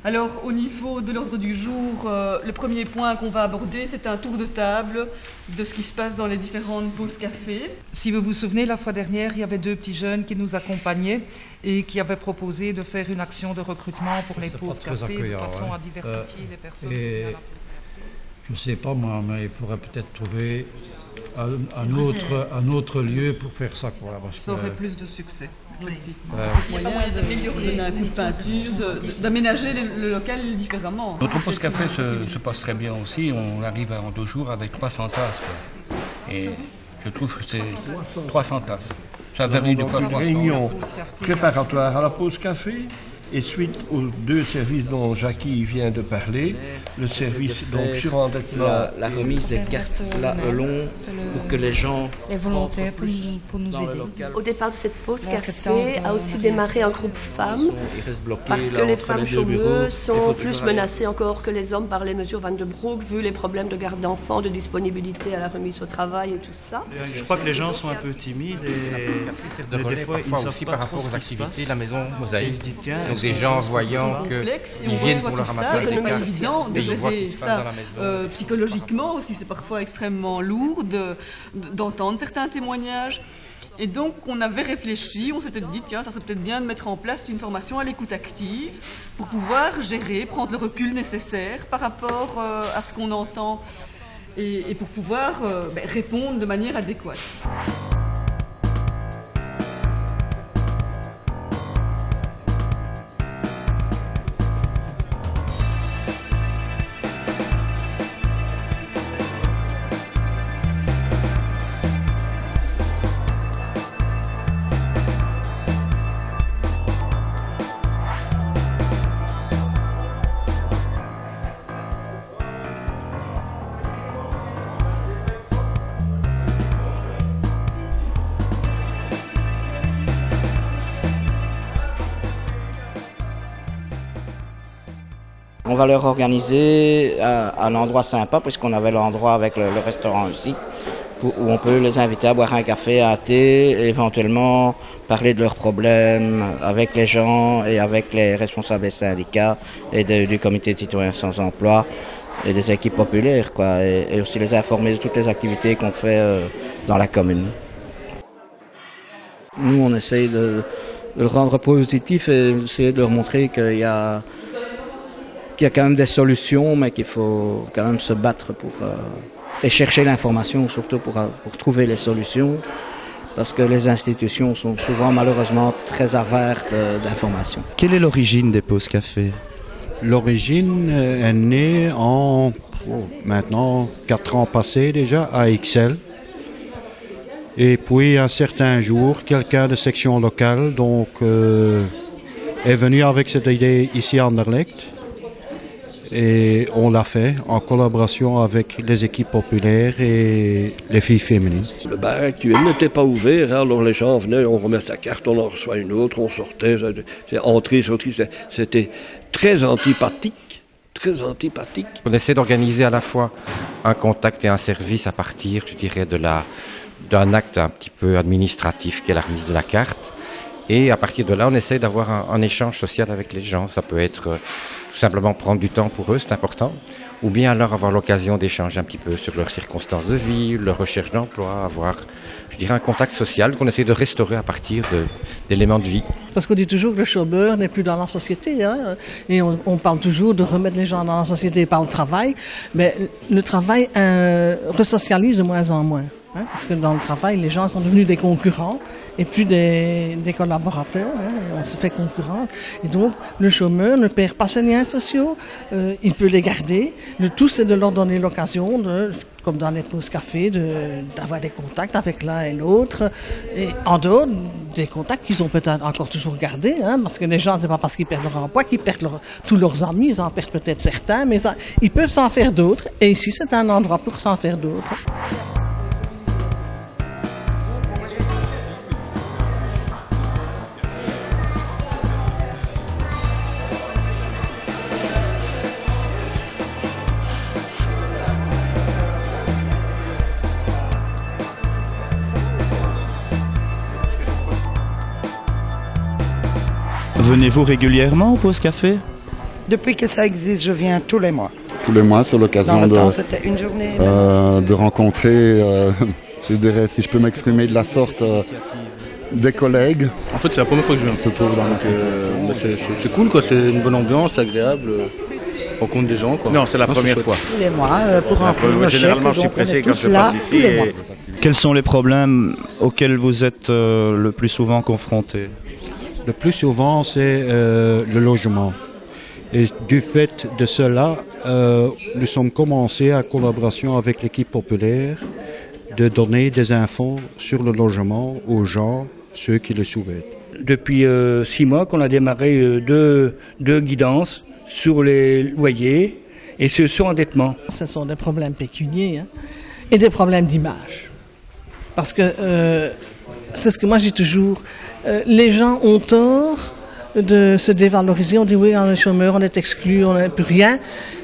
Alors, au niveau de l'ordre du jour, le premier point qu'on va aborder, c'est un tour de table de ce qui se passe dans les différentes pauses café. Si vous vous souvenez, la fois dernière, il y avait 2 petits jeunes qui nous accompagnaient et qui avaient proposé de faire une action de recrutement pour les pauses café de façon à diversifier les personnes qui viennent à la pause café. Je ne sais pas moi, mais il faudrait peut-être trouver un autre lieu pour faire ça. Ça aurait plus de succès. Il y a moyen d'améliorer, d'un coup de peinture, d'aménager le local différemment. Notre pause café se passe très bien aussi. On arrive en 2 jours avec 300 tasses. Et je trouve que c'est 300 tasses. Ça varie de fois 300. Réunion préparatoire à la pause café. Et suite aux 2 services dont Jackie vient de parler, le service donc sur endettement, la remise des cartes longs pour que les gens, les volontaires pour nous aider. Au départ de cette pause café a aussi démarré un groupe femmes parce que les femmes chômeuses sont plus menacées encore que les hommes par les mesures Van de Broek vu les problèmes de garde d'enfants, de disponibilité à la remise au travail et tout ça. Je crois que les gens sont un peu timides et des fois ils savent aussi par rapport aux activités de la maison Mosaïque. Donc des gens voyant qu'ils viennent pour leur ramasser des cartes, c'est évident de gérer ça psychologiquement aussi, c'est parfois extrêmement lourd d'entendre certains témoignages. Et donc on avait réfléchi, on s'était dit tiens, ça serait peut-être bien de mettre en place une formation à l'écoute active pour pouvoir gérer, prendre le recul nécessaire par rapport à ce qu'on entend et pour pouvoir répondre de manière adéquate. On va leur organiser un endroit sympa, puisqu'on avait l'endroit avec le restaurant ici, où on peut les inviter à boire un café, un thé, et éventuellement parler de leurs problèmes avec les gens et avec les responsables des syndicats et du comité de citoyens sans emploi et des équipes populaires, quoi, et aussi les informer de toutes les activités qu'on fait dans la commune. Nous, on essaye de le rendre positif et essayer de leur montrer qu'il y a quand même des solutions, mais qu'il faut quand même se battre et chercher l'information, surtout pour trouver les solutions, parce que les institutions sont souvent malheureusement très avares d'informations. Quelle est l'origine des pauses café? L'origine est née en maintenant 4 ans passés déjà à Ixelles. Et puis un certain jour, quelqu'un de section locale donc, est venu avec cette idée ici à Anderlecht. Et on l'a fait en collaboration avec les équipes populaires et les filles féminines. Le bar actuel n'était pas ouvert, hein, alors les gens venaient, on remet sa carte, on en reçoit une autre, on sortait, entrée, sortie, c'était très antipathique, très antipathique. On essaie d'organiser à la fois un contact et un service à partir, je dirais, d'un acte un petit peu administratif qui est la remise de la carte. Et à partir de là, on essaie d'avoir un échange social avec les gens. Ça peut être tout simplement prendre du temps pour eux, c'est important. Ou bien alors avoir l'occasion d'échanger un petit peu sur leurs circonstances de vie, leur recherche d'emploi, avoir, je dirais, un contact social qu'on essaie de restaurer à partir d'éléments de vie. Parce qu'on dit toujours que le chômeur n'est plus dans la société, hein, et on parle toujours de remettre les gens dans la société par le travail, mais le travail resocialise de moins en moins. Hein, parce que dans le travail, les gens sont devenus des concurrents et plus des collaborateurs. Hein, on se fait concurrence. Et donc, le chômeur ne perd pas ses liens sociaux. Il peut les garder. Le tout, c'est de leur donner l'occasion, comme dans les pauses café, d'avoir des contacts avec l'un et l'autre. Et en dehors des contacts qu'ils ont peut-être encore toujours gardés. Hein, parce que les gens, c'est pas parce qu'ils perdent leur emploi qu'ils perdent tous leurs amis. Ils en perdent peut-être certains, mais ils peuvent s'en faire d'autres. Et ici, c'est un endroit pour s'en faire d'autres. Venez-vous régulièrement aux pauses café? Depuis que ça existe, je viens tous les mois. Tous les mois, c'est l'occasion c'était une journée. De rencontrer, je dirais, si je peux m'exprimer de la sorte, des collègues. En fait, c'est la première fois que je viens. Qui se trouvent dans c'est cool, quoi. C'est une bonne ambiance, agréable. On rencontre des gens, quoi. Non, c'est la première fois. Tous les mois, pour remplir nos généralement, chèques, je suis pressé quand je là, passe ici. Quels sont les problèmes auxquels vous êtes le plus souvent confrontés? Le plus souvent, c'est le logement. Et du fait de cela, nous sommes commencés en collaboration avec l'équipe populaire de donner des infos sur le logement aux gens, ceux qui le souhaitent. Depuis 6 mois qu'on a démarré deux guidances sur les loyers et sur l'endettement. Ce sont des problèmes pécuniaires et des problèmes d'image. Parce que c'est ce que moi j'ai toujours... les gens ont tort de se dévaloriser. On dit oui, on est chômeur, on est exclu, on n'a plus rien.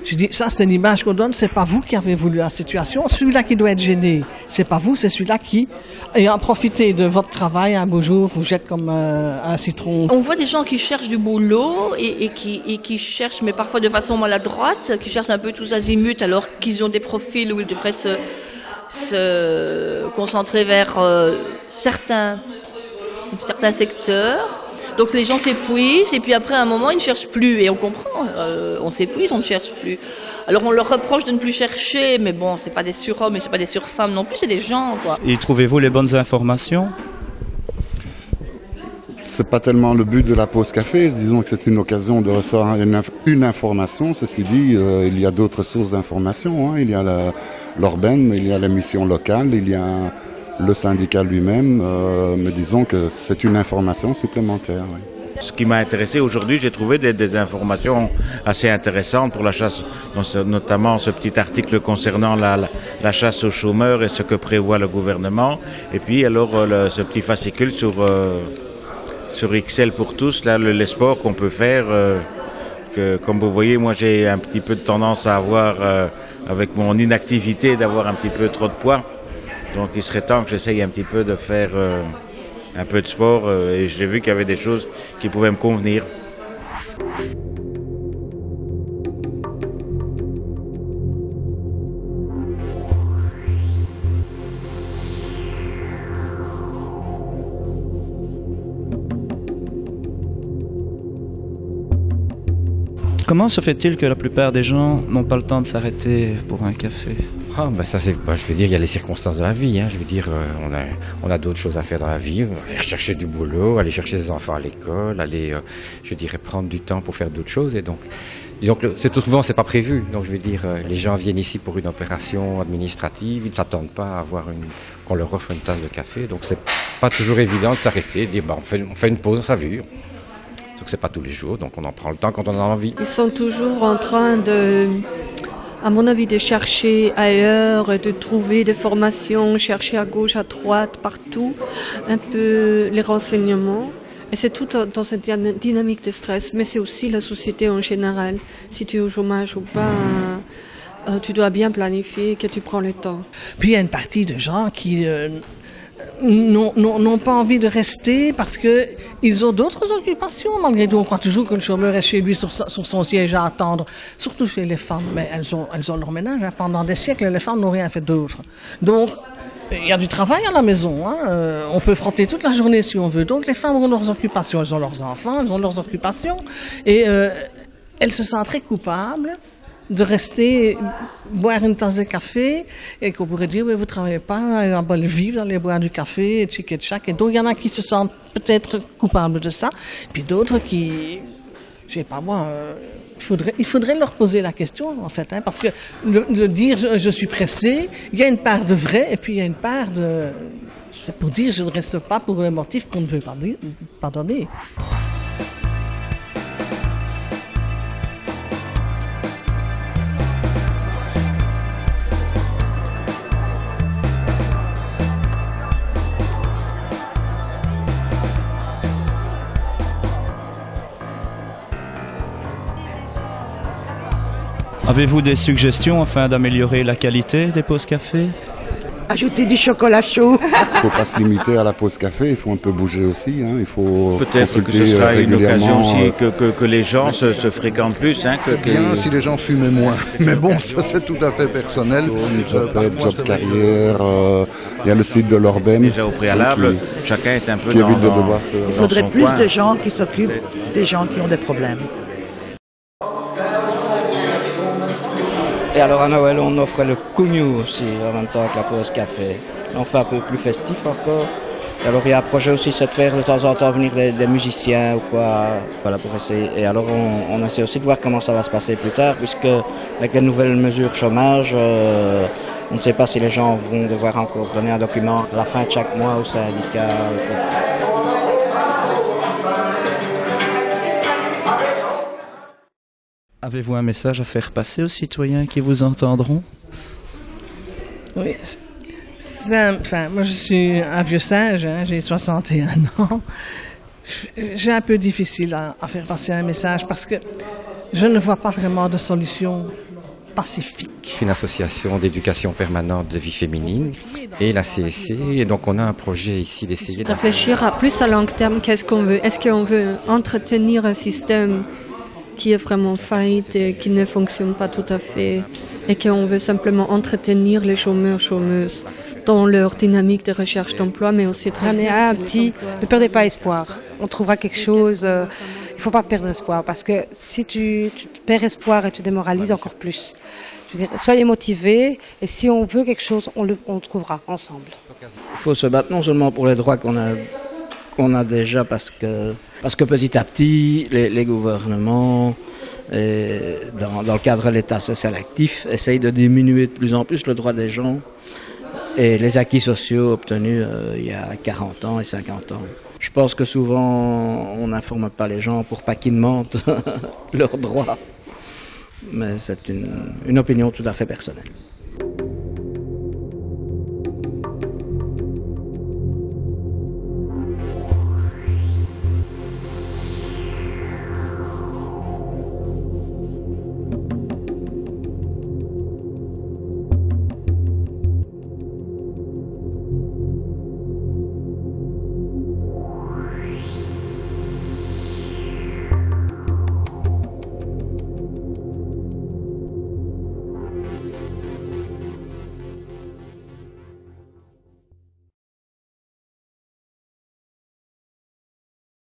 Je dis ça, c'est l'image qu'on donne. C'est pas vous qui avez voulu la situation. Celui-là qui doit être gêné, c'est pas vous, c'est celui-là qui, ayant profité de votre travail, un beau jour, vous jette comme un citron. On voit des gens qui cherchent du boulot et qui cherchent, mais parfois de façon maladroite, qui cherchent un peu tous azimuts alors qu'ils ont des profils où ils devraient se concentrer vers certains secteurs. Donc les gens s'épuisent et puis après à un moment ils ne cherchent plus et on comprend, on s'épuise, on ne cherche plus. Alors on leur reproche de ne plus chercher, mais bon, c'est pas des surhommes et c'est pas des surfemmes non plus, c'est des gens, quoi. Et trouvez-vous les bonnes informations? C'est pas tellement le but de la pause café, disons que c'est une occasion de recevoir une information. Ceci dit, il y a d'autres sources d'informations, hein. Il y a l'Orben, il y a l'émission locale, il y a le syndicat lui-même, mais disons que c'est une information supplémentaire. Oui. Ce qui m'a intéressé aujourd'hui, j'ai trouvé des informations assez intéressantes pour la chasse, notamment ce petit article concernant la chasse aux chômeurs et ce que prévoit le gouvernement. Et puis alors ce petit fascicule sur XL pour tous, là, les sports qu'on peut faire. Que, comme vous voyez, moi j'ai un petit peu de tendance à avoir, avec mon inactivité, d'avoir un petit peu trop de poids. Donc il serait temps que j'essaye un petit peu de faire un peu de sport et j'ai vu qu'il y avait des choses qui pouvaient me convenir. Comment se fait-il que la plupart des gens n'ont pas le temps de s'arrêter pour un café? Ça c'est, je veux dire, il y a les circonstances de la vie. Hein. Je veux dire, on a d'autres choses à faire dans la vie. Aller chercher du boulot, aller chercher ses enfants à l'école, aller, je dirais, prendre du temps pour faire d'autres choses. Et donc c'est tout souvent, c'est pas prévu. Donc je veux dire, les gens viennent ici pour une opération administrative. Ils ne s'attendent pas à avoir qu'on leur offre une tasse de café. Donc c'est pas toujours évident de s'arrêter, de dire, on fait une pause, ça vu. Donc c'est pas tous les jours, donc on en prend le temps quand on en a envie. Ils sont toujours en train à mon avis, de chercher ailleurs, de trouver des formations, chercher à gauche, à droite, partout, un peu les renseignements. Et c'est tout dans cette dynamique de stress, mais c'est aussi la société en général. Si tu es au chômage ou pas, tu dois bien planifier que tu prends le temps. Puis il y a une partie de gens qui n'ont pas envie de rester parce qu'ils ont d'autres occupations. Malgré tout, on croit toujours que le chômeur est chez lui sur son siège à attendre, surtout chez les femmes. Mais elles ont leur ménage. Hein. Pendant des siècles, les femmes n'ont rien fait d'autre. Donc, il y a du travail à la maison. Hein. On peut frotter toute la journée si on veut. Donc, les femmes ont leurs occupations. Elles ont leurs enfants, elles ont leurs occupations. Et elles se sentent très coupables de rester boire une tasse de café et qu'on pourrait dire, oui, vous travaillez pas, on va le vivre, aller boire du café, et tchic et tchac. Et donc, il y en a qui se sentent peut-être coupables de ça, puis d'autres qui, je sais pas moi, il faudrait leur poser la question, en fait, hein, parce que le dire je suis pressé, il y a une part de vrai, et puis il y a une part de, c'est pour dire je ne reste pas pour un motif qu'on ne veut pas donner. Avez-vous des suggestions afin d'améliorer la qualité des pauses café? Ajouter du chocolat chaud. Il ne faut pas se limiter à la pause café, il faut un peu bouger aussi. Hein. Il faut peut-être que ce sera une occasion aussi que les gens se fréquentent plus. Hein, bien si les gens fumaient moins. Mais bon, ça c'est tout à fait personnel. Job carrière, il y a le site de l'Orben. Déjà au préalable, chacun est un peu qui évite de devoir se... Il faudrait plus de gens qui s'occupent des gens qui ont des problèmes. Et alors à Noël, on offre le cougnou aussi, en même temps avec la pause café. On fait un peu plus festif encore. Et alors il y a un projet aussi, c'est de faire de temps en temps venir des musiciens ou quoi, voilà, pour essayer. Et alors on essaie aussi de voir comment ça va se passer plus tard, puisque avec les nouvelles mesures chômage, on ne sait pas si les gens vont devoir encore donner un document à la fin de chaque mois au syndicat. Avez-vous un message à faire passer aux citoyens qui vous entendront? Oui. Enfin, moi je suis un vieux singe, hein, j'ai 61 ans. J'ai un peu difficile à faire passer un message parce que je ne vois pas vraiment de solution pacifique. Une association d'éducation permanente de vie féminine et la CSC. Et donc on a un projet ici d'essayer de réfléchir plus à long terme. Qu'est-ce qu'on veut? Est-ce qu'on veut entretenir un système qui est vraiment faillite et qui ne fonctionne pas tout à fait et qu'on veut simplement entretenir les chômeurs, chômeuses dans leur dynamique de recherche d'emploi, mais aussi ne perdez pas espoir. On trouvera quelque chose. Il ne faut pas perdre espoir parce que si tu perds espoir et tu démoralises encore plus. Je veux dire, soyez motivés et si on veut quelque chose, on le trouvera ensemble. Il faut se battre non seulement pour les droits qu'on a déjà parce que petit à petit, les gouvernements, dans le cadre de l'État social actif, essayent de diminuer de plus en plus le droit des gens et les acquis sociaux obtenus il y a 40 ans et 50 ans. Je pense que souvent, on n'informe pas les gens pour pas qu'ils demandent leurs droits, mais c'est une opinion tout à fait personnelle.